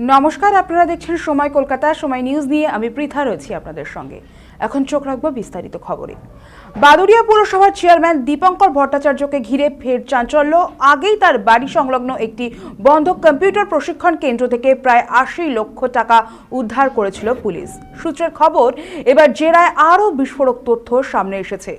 নমস্কার, আপনারা দেখছেন সময় কলকাতা। সময় নিউজ নিয়ে আমি পৃথা রয়েছি আপনাদের সঙ্গে। এখন চোখ রাখবো বিস্তারিত খবরে। বাদুড়িয়া পুরসভার চেয়ারম্যান দীপঙ্কর ভট্টাচার্যকে ঘিরে ফের চাঞ্চল্য। আগেই তার বাড়ি সংলগ্ন একটি বন্ধ কম্পিউটার প্রশিক্ষণ কেন্দ্র থেকে প্রায় ৮০ লক্ষ টাকা উদ্ধার করেছিল পুলিশ। সূত্রের খবর, এবার জেরায় আরও বিস্ফোরক তথ্য সামনে এসেছে।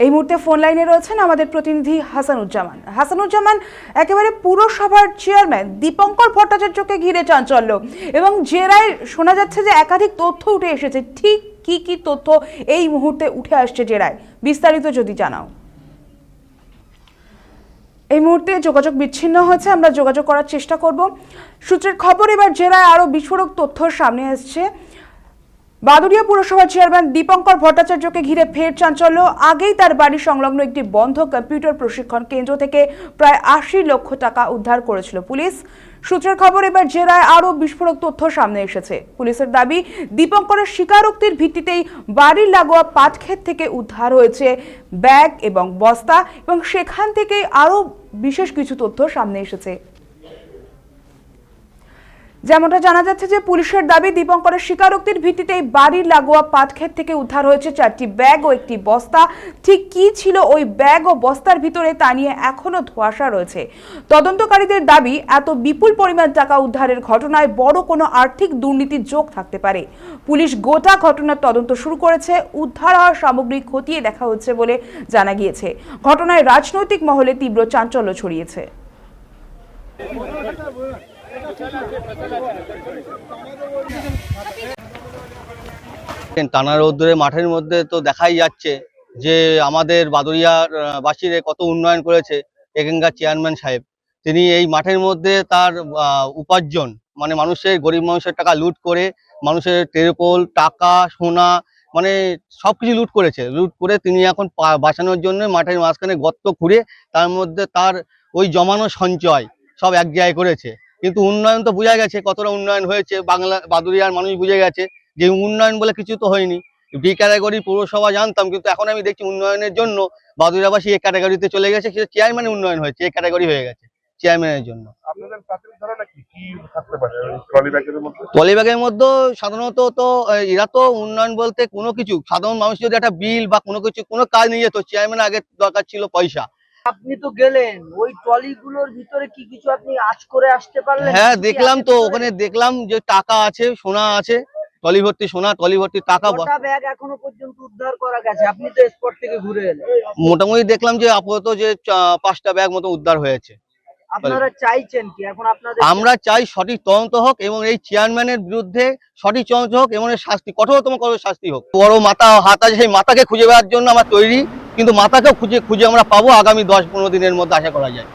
এই মুহূর্তে ফোন লাইনে রয়েছেন আমাদের প্রতিনিধি হাসানুজ্জামান। একেবারে পুরসভার চেয়ারম্যান দীপঙ্কর ভট্টাচার্যকে ঘিরে চাঞ্চল্য এবং জেরায় শোনা যাচ্ছে যে একাধিক তথ্য উঠে এসেছে। ঠিক কি কি তথ্য এই মুহূর্তে উঠে আসছে জেরায়, বিস্তারিত যদি জানাও। এই মুহূর্তে যোগাযোগ বিচ্ছিন্ন হয়েছে, আমরা যোগাযোগ করার চেষ্টা করব। সূত্রের খবর, এবার জেরায় আরও বিস্ফোরক তথ্য সামনে আসছে। বাদুড়িয়া পুরসভার চেয়ারম্যান দীপঙ্কর ভট্টাচার্যকে ঘিরে ফের চাঞ্চল্য। আগেই তার বাড়ি সংলগ্ন একটি বন্ধ কম্পিউটার প্রশিক্ষণ কেন্দ্র থেকে প্রায় ৮০ লক্ষ টাকা উদ্ধার করেছিল পুলিশ। সূত্রের খবর, এবার জেরায় আরও বিস্ফোরক তথ্য সামনে এসেছে। পুলিশের দাবি, দীপঙ্করের স্বীকারোক্তির ভিত্তিতেই বাড়ির লাগোয়া পাটক্ষেত থেকে উদ্ধার হয়েছে ব্যাগ এবং বস্তা, এবং সেখান থেকে আরও বিশেষ কিছু তথ্য সামনে এসেছে। যেমনটা জানা যাচ্ছে যে পুলিশের দাবি, দীপঙ্করের স্বীকারোক্তির ভিত্তিতে বাড়ির লাগোয়া পাটক্ষেত থেকে উদ্ধার হয়েছে 4টি ব্যাগ ও একটি বস্তা। ঠিক কি ছিল ওই ব্যাগ ও বস্তার ভিতরে তা নিয়ে এখনো ধোঁয়াশা রয়েছে। তদন্তকারীদের দাবি, এত বিপুল পরিমাণ টাকা উদ্ধারের ঘটনায় বড় কোনো আর্থিক দুর্নীতির যোগ থাকতে পারে। পুলিশ গোটা ঘটনার তদন্ত শুরু করেছে। উদ্ধার হওয়া সামগ্রী খতিয়ে দেখা হচ্ছে বলে জানা গিয়েছে। ঘটনায় রাজনৈতিক মহলে তীব্র চাঞ্চল্য ছড়িয়েছে। টানা রোদ্দুরে মাঠের মধ্যে তো দেখাই যাচ্ছে যে আমাদের বাদুড়িয়ার বাসীর কত উন্নয়ন করেছে এখানকার চেয়ারম্যান সাহেব। তিনি এই মাঠের মধ্যে তার উপার্জন, মানে মানুষের, গরিব মানুষের টাকা লুট করে, মানুষের টেরপোল, টাকা, সোনা, মানে সবকিছু লুট করেছে। লুট করে তিনি এখন বাঁচানোর জন্য মাঠের মাঝখানে গর্ত খুঁড়ে তার মধ্যে তার ওই জমানো সঞ্চয় সব এক জায়গায় করেছে। কিন্তু উন্নয়ন তো বোঝা গেছে কতটা উন্নয়ন হয়েছে, বাদুড়িয়ার মানুষ বুঝে গেছে যে উন্নয়ন বলে কিছু তো হয়নি। ডি ক্যাটাগরি পৌরসভা জানতাম, কিন্তু এখন আমি দেখছি উন্নয়নের জন্য বাদুড়িয়াবাসী এ ক্যাটাগরিতে চলে গেছে। সেটা চেয়ারম্যানের উন্নয়ন হয়েছে, এ ক্যাটাগরি হয়ে গেছে চেয়ারম্যানের জন্য। ট্রলি ব্যাগের মধ্যে সাধারণত তো এরা তো উন্নয়ন বলতে কোনো কিছু, সাধারণ মানুষ যদি একটা বিল বা কোনো কিছু, কোনো কাজ নিয়ে যেত, চেয়ারম্যান আগে দরকার ছিল পয়সা। আপনি তো গেলেন, ওই ট্রলিগুলোর ভিতরে কি কিছু আপনি আঁচ করে আসতে পারলেন? হ্যাঁ, দেখলাম তো, ওখানে দেখলাম যে টাকা আছে, সোনা আছে, ট্রলি ভর্তি সোনা, ট্রলি ভর্তি টাকা। ব্যাগ এখনো পর্যন্ত উদ্ধার করা গেছে? আপনি তো স্পট থেকে ঘুরে এলেন। মোটামুটি দেখলাম যে আপাতত যে 5টা ব্যাগ মতো উদ্ধার হয়েছে। আপনারা চাইছেন কি এখন? আপনাদের আমরা চাই সঠিক তদন্ত হোক এবং এই চেয়ারম্যানের বিরুদ্ধে সঠিক তদন্ত হোক এবং এর শাস্তি, কঠোরতম শাস্তি হোক। বড় মাথা হাত আছে, সেই মাথাকে খুঁজে বেড়ার জন্য আমরা তৈরি, কিন্তু মাথাকেও খুঁজে আমরা পাবো আগামী 10-15 দিনের মধ্যে, আশা করা যায়।